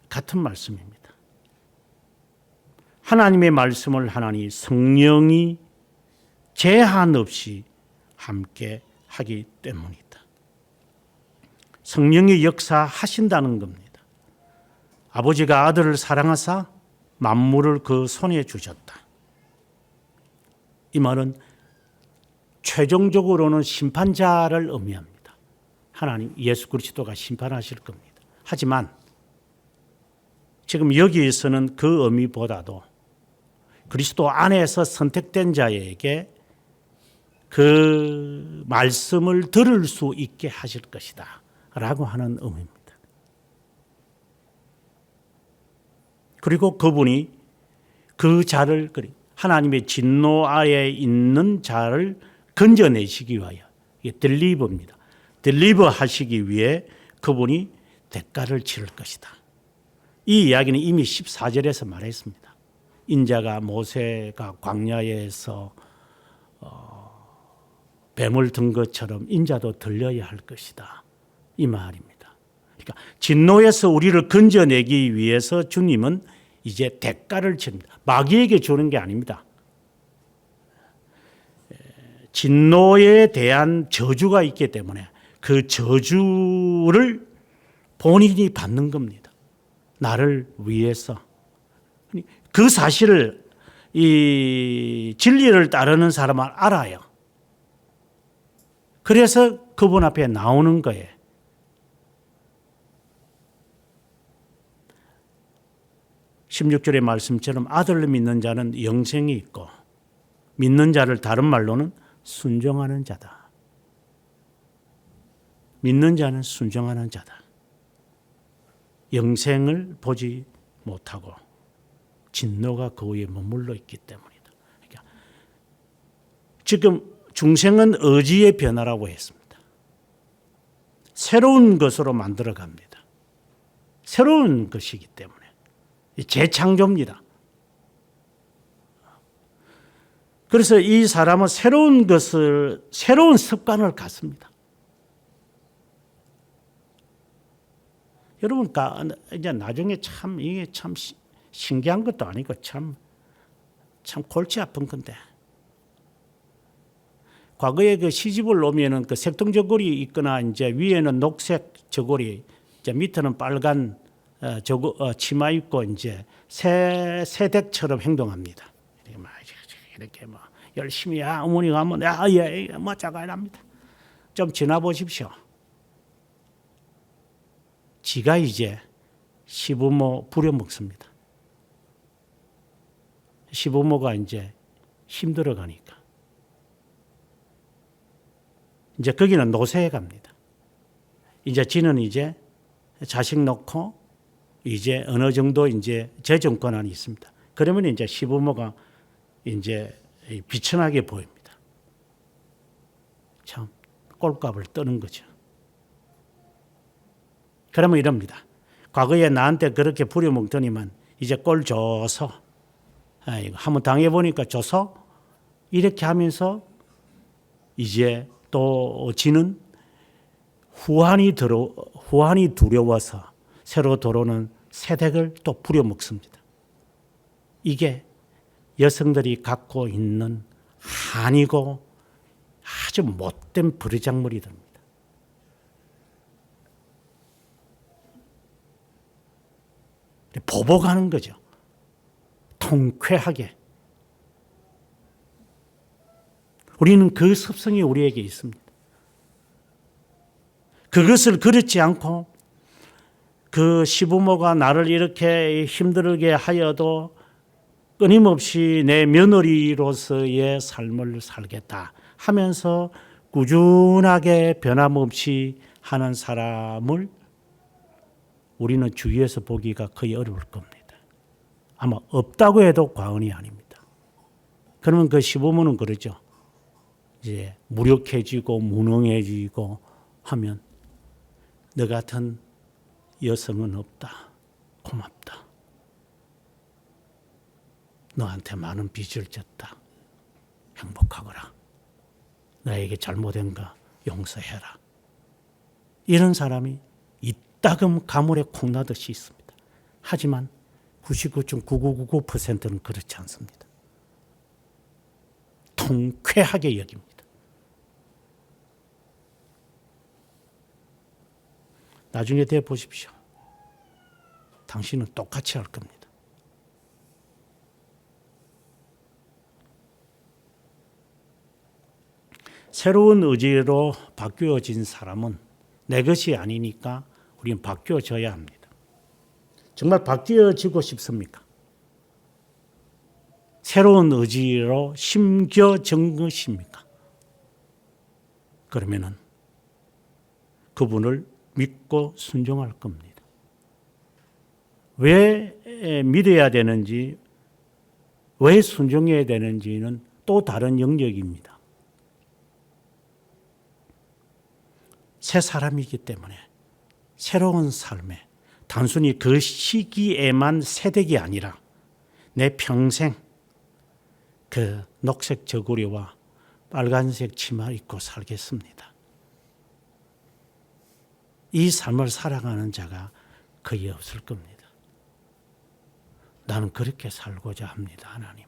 같은 말씀입니다. 하나님의 말씀을 하나니 성령이 제한 없이 함께 하기 때문이다. 성령이 역사하신다는 겁니다. 아버지가 아들을 사랑하사 만물을 그 손에 주셨다. 이 말은 최종적으로는 심판자를 의미합니다. 하나님 예수 그리스도가 심판하실 겁니다. 하지만 지금 여기에서는 그 의미보다도 그리스도 안에서 선택된 자에게 그 말씀을 들을 수 있게 하실 것이다 라고 하는 의미입니다. 그리고 그분이 그 자를 하나님의 진노 아래에 있는 자를 건져내시기 위하여 이게 딜리버입니다. 딜리버 하시기 위해 그분이 대가를 치를 것이다. 이 이야기는 이미 14절에서 말했습니다. 인자가 모세가 광야에서 뱀을 든 것처럼 인자도 들려야 할 것이다. 이 말입니다. 그러니까 진노에서 우리를 건져내기 위해서 주님은 이제 대가를 치릅니다. 마귀에게 주는 게 아닙니다. 진노에 대한 저주가 있기 때문에 그 저주를 본인이 받는 겁니다. 나를 위해서. 그 사실을 이 진리를 따르는 사람은 알아요. 그래서 그분 앞에 나오는 거예요. (16절의) 말씀처럼 아들을 믿는 자는 영생이 있고 믿는 자를 다른 말로는 순종하는 자다. 믿는 자는 순종하는 자다. 영생을 보지 못하고 진노가 그 위에 머물러 있기 때문이다. 그러니까 지금 중생은 의지의 변화라고 했습니다. 새로운 것으로 만들어 갑니다. 새로운 것이기 때문에 재창조입니다. 그래서 이 사람은 새로운 습관을 갖습니다. 여러분, 이제 나중에 이게 참 신기한 것도 아니고 참 골치 아픈 건데. 과거에 그 시집을 놓으면은 그 색동 저고리 있거나 이제 위에는 녹색 저고리, 이제 밑에는 빨간 치마 입고 이제 새댁처럼 행동합니다. 이렇게 뭐 열심히 어머니가 하면 뭐 자가랍니다. 좀 지나 보십시오. 지가 이제 시부모 부려먹습니다. 시부모가 이제 힘들어 가니까. 이제 거기는 노쇠해 갑니다. 이제 지는 이제 자식 놓고 이제 어느 정도 이제 재정 권한이 있습니다. 그러면 이제 시부모가 이제 비천하게 보입니다. 참 꼴값을 떠는 거죠. 그러면 이럽니다. 과거에 나한테 그렇게 부려먹더니만 이제 꼴 줘서 한번 당해보니까 줘서 이렇게 하면서 이제 또 지는 후환이 두려워서 새로 들어오는 새댁을 또 부려먹습니다. 이게 여성들이 갖고 있는 한이고 아주 못된 버르장머리들입니다. 보복하는 거죠. 통쾌하게. 우리는 그 습성이 우리에게 있습니다. 그것을 그렇지 않고 그 시부모가 나를 이렇게 힘들게 하여도 끊임없이 내 며느리로서의 삶을 살겠다 하면서 꾸준하게 변함없이 하는 사람을 우리는 주위에서 보기가 거의 어려울 겁니다. 아마 없다고 해도 과언이 아닙니다. 그러면 그 시부모는 그러죠. 이제 무력해지고 무능해지고 하면 너 같은 여성은 없다. 고맙다. 너한테 많은 빚을 졌다. 행복하거라. 나에게 잘못된 거 용서해라. 이런 사람이 이따금 가물에 콩나듯이 있습니다. 하지만 99.9999%는 그렇지 않습니다. 통쾌하게 여깁니다. 나중에 돼 보십시오. 당신은 똑같이 할 겁니다. 새로운 의지로 바뀌어진 사람은 내 것이 아니니까 우리는 바뀌어져야 합니다. 정말 바뀌어지고 싶습니까? 새로운 의지로 심겨진 것입니까? 그러면은 그분을 믿고 순종할 겁니다. 왜 믿어야 되는지, 왜 순종해야 되는지는 또 다른 영역입니다. 새 사람이기 때문에 새로운 삶에 단순히 그 시기에만 새댁이 아니라 내 평생 그 녹색 저고리와 빨간색 치마 입고 살겠습니다. 이 삶을 살아가는 자가 거의 없을 겁니다. 나는 그렇게 살고자 합니다, 하나님.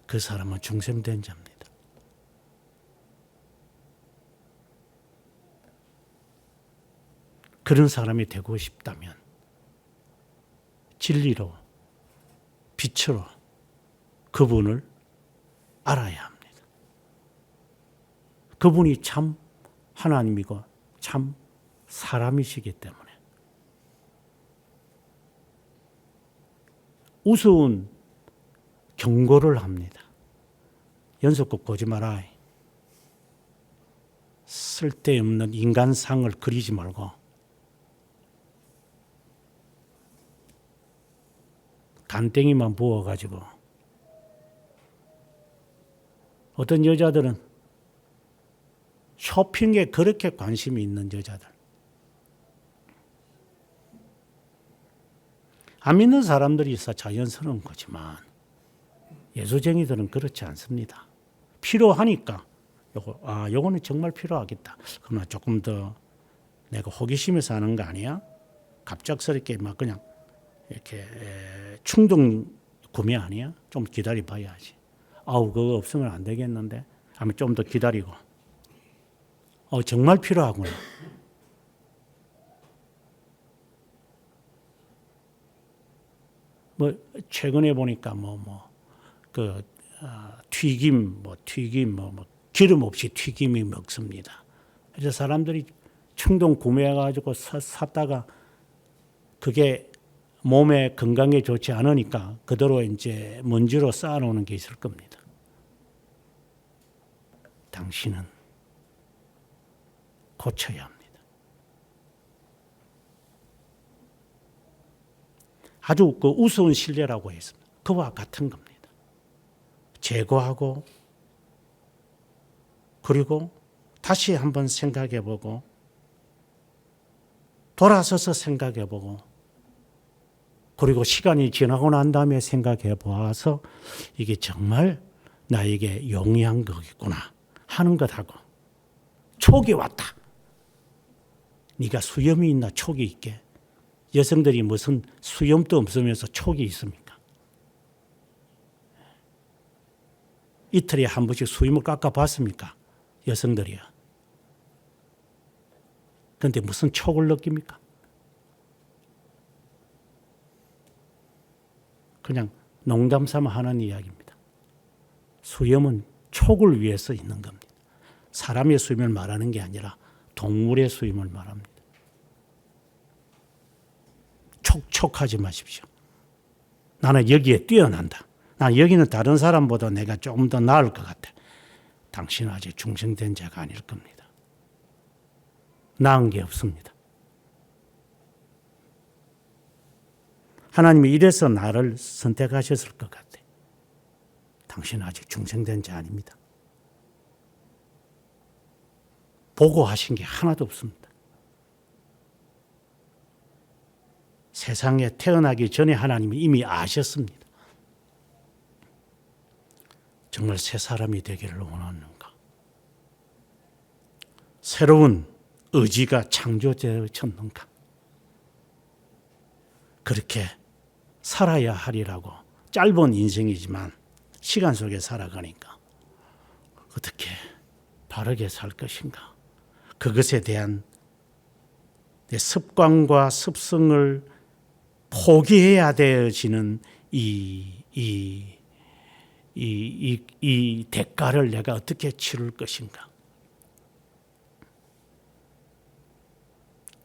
그 사람은 중생된 자입니다. 그런 사람이 되고 싶다면 진리로, 빛으로 그분을 알아야 합니다. 그분이 참 하나님이고 참 사람이시기 때문에 우스운 경고를 합니다. 연속극 보지 마라. 쓸데없는 인간상을 그리지 말고 간땡이만 부어가지고 어떤 여자들은 쇼핑에 그렇게 관심이 있는 여자들. 안 믿는 사람들이 있어 자연스러운 거지만 예수쟁이들은 그렇지 않습니다. 필요하니까 요거는 정말 필요하겠다. 그러나 조금 더 내가 호기심에서 하는 거 아니야? 갑작스럽게 막 그냥 이렇게 충동 구매 아니야? 좀 기다려 봐야지. 그거 없으면 안 되겠는데? 하면 좀 더 기다리고. 정말 필요하구나. 최근에 보니까 튀김 기름 없이 튀김이 먹습니다. 그래서 사람들이 충동 구매해가지고 샀다가 그게 몸에 건강에 좋지 않으니까 그대로 이제 먼지로 쌓아놓는 게 있을 겁니다. 당신은 고쳐야 합니다. 아주 우스운 신뢰라고 했습니다. 그와 같은 겁니다. 제거하고 그리고 다시 한번 생각해보고 돌아서서 생각해보고 그리고 시간이 지나고 난 다음에 생각해보아서 이게 정말 나에게 용이한 거겠구나 하는 것하고 촉이 왔다. 네가 수염이 있나 촉이 있게. 여성들이 무슨 수염도 없으면서 촉이 있습니까? 이틀에 한 번씩 수염을 깎아봤습니까? 여성들이요. 그런데 무슨 촉을 느낍니까? 그냥 농담 삼아 하는 이야기입니다. 수염은 촉을 위해서 있는 겁니다. 사람의 수염을 말하는 게 아니라 동물의 수염을 말합니다. 촉촉하지 마십시오. 나는 여기에 뛰어난다. 난 여기는 다른 사람보다 내가 조금 더 나을 것 같아. 당신은 아직 중생된 자가 아닐 겁니다. 나은 게 없습니다. 하나님이 이래서 나를 선택하셨을 것 같아. 당신은 아직 중생된 자 아닙니다. 보고 하신 게 하나도 없습니다. 세상에 태어나기 전에 하나님이 이미 아셨습니다. 정말 새 사람이 되기를 원하는가? 새로운 의지가 창조되었는가? 그렇게 살아야 하리라고 짧은 인생이지만 시간 속에 살아가니까 어떻게 바르게 살 것인가? 그것에 대한 내 습관과 습성을 포기해야 되어지는 이 대가를 내가 어떻게 치를 것인가?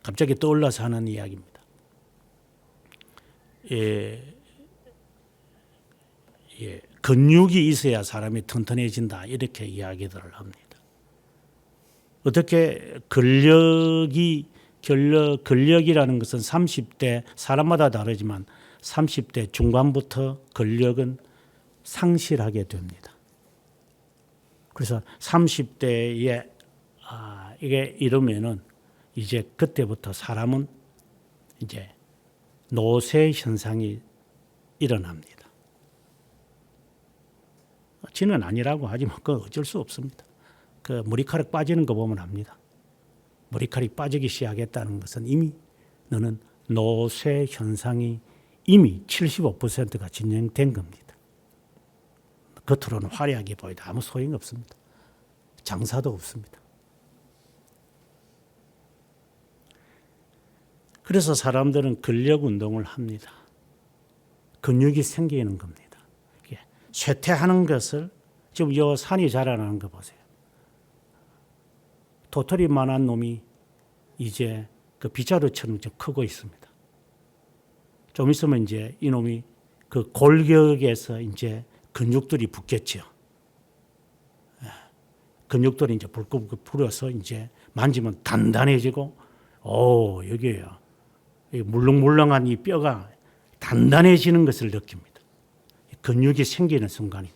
갑자기 떠올라서 하는 이야기입니다. 근육이 있어야 사람이 튼튼해진다 이렇게 이야기들을 합니다. 어떻게 근력이라는 것은 30대 사람마다 다르지만 30대 중반부터 근력은 상실하게 됩니다. 그래서 30대에 이게 이러면은 이제 그때부터 사람은 이제 노쇠 현상이 일어납니다. 지는 아니라고 하지만 그건 어쩔 수 없습니다. 그 머리카락 빠지는 거 보면 압니다. 머리카락이 빠지기 시작했다는 것은 이미 너는 노쇠 현상이 이미 75%가 진행된 겁니다. 겉으로는 화려하게 보여도 아무 소용이 없습니다. 장사도 없습니다. 그래서 사람들은 근력 운동을 합니다. 근육이 생기는 겁니다. 쇠퇴하는 것을 지금 이 산이 자라나는 거 보세요. 도토리만한 놈이 이제 그 빗자루처럼 좀 크고 있습니다. 좀 있으면 이제 이놈이 그 골격에서 이제 근육들이 붙겠죠. 근육들이 이제 불끈불끈 불어서 이제 만지면 단단해지고, 여기에요. 물렁물렁한 이 뼈가 단단해지는 것을 느낍니다. 근육이 생기는 순간입니다.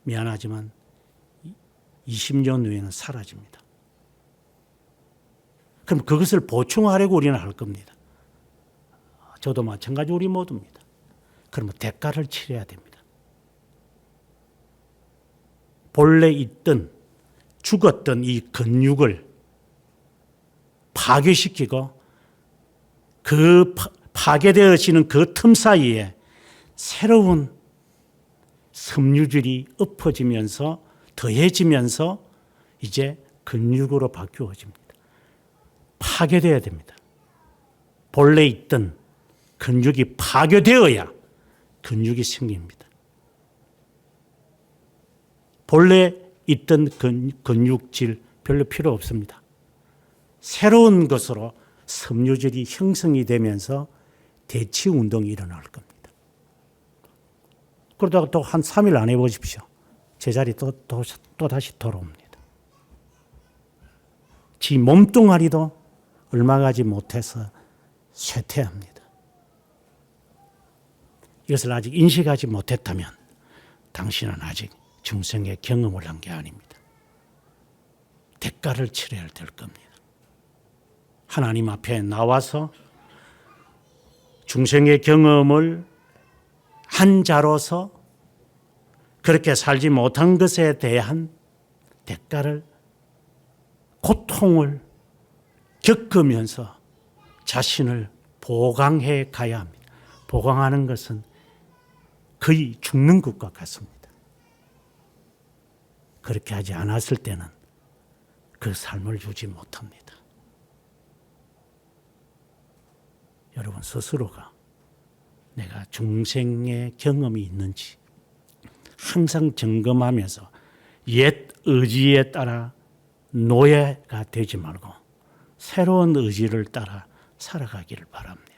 미안하지만 20년 후에는 사라집니다. 그럼 그것을 보충하려고 우리는 할 겁니다. 저도 마찬가지 우리 모두입니다. 그러면 대가를 치러야 됩니다. 본래 있던 죽었던 이 근육을 파괴시키고 그 파괴되어지는 그 틈 사이에 새로운 섬유질이 엎어지면서 더해지면서 이제 근육으로 바뀌어집니다. 파괴되어야 됩니다. 본래 있던 근육이 파괴되어야 근육이 생깁니다. 본래 있던 근육질 별로 필요 없습니다. 새로운 것으로 섬유질이 형성이 되면서 대치 운동이 일어날 겁니다. 그러다가 또 한 3일 안 해보십시오. 제자리 또 다시 돌아옵니다. 지 몸뚱아리도 얼마 가지 못해서 쇠퇴합니다. 이것을 아직 인식하지 못했다면 당신은 아직 중생의 경험을 한 게 아닙니다. 대가를 치러야 될 겁니다. 하나님 앞에 나와서 중생의 경험을 한 자로서 그렇게 살지 못한 것에 대한 대가를, 고통을 겪으면서 자신을 보강해 가야 합니다. 보강하는 것은 거의 죽는 것과 같습니다. 그렇게 하지 않았을 때는 그 삶을 주지 못합니다. 여러분 스스로가 내가 중생의 경험이 있는지 항상 점검하면서 옛 의지에 따라 노예가 되지 말고 새로운 의지를 따라 살아가기를 바랍니다.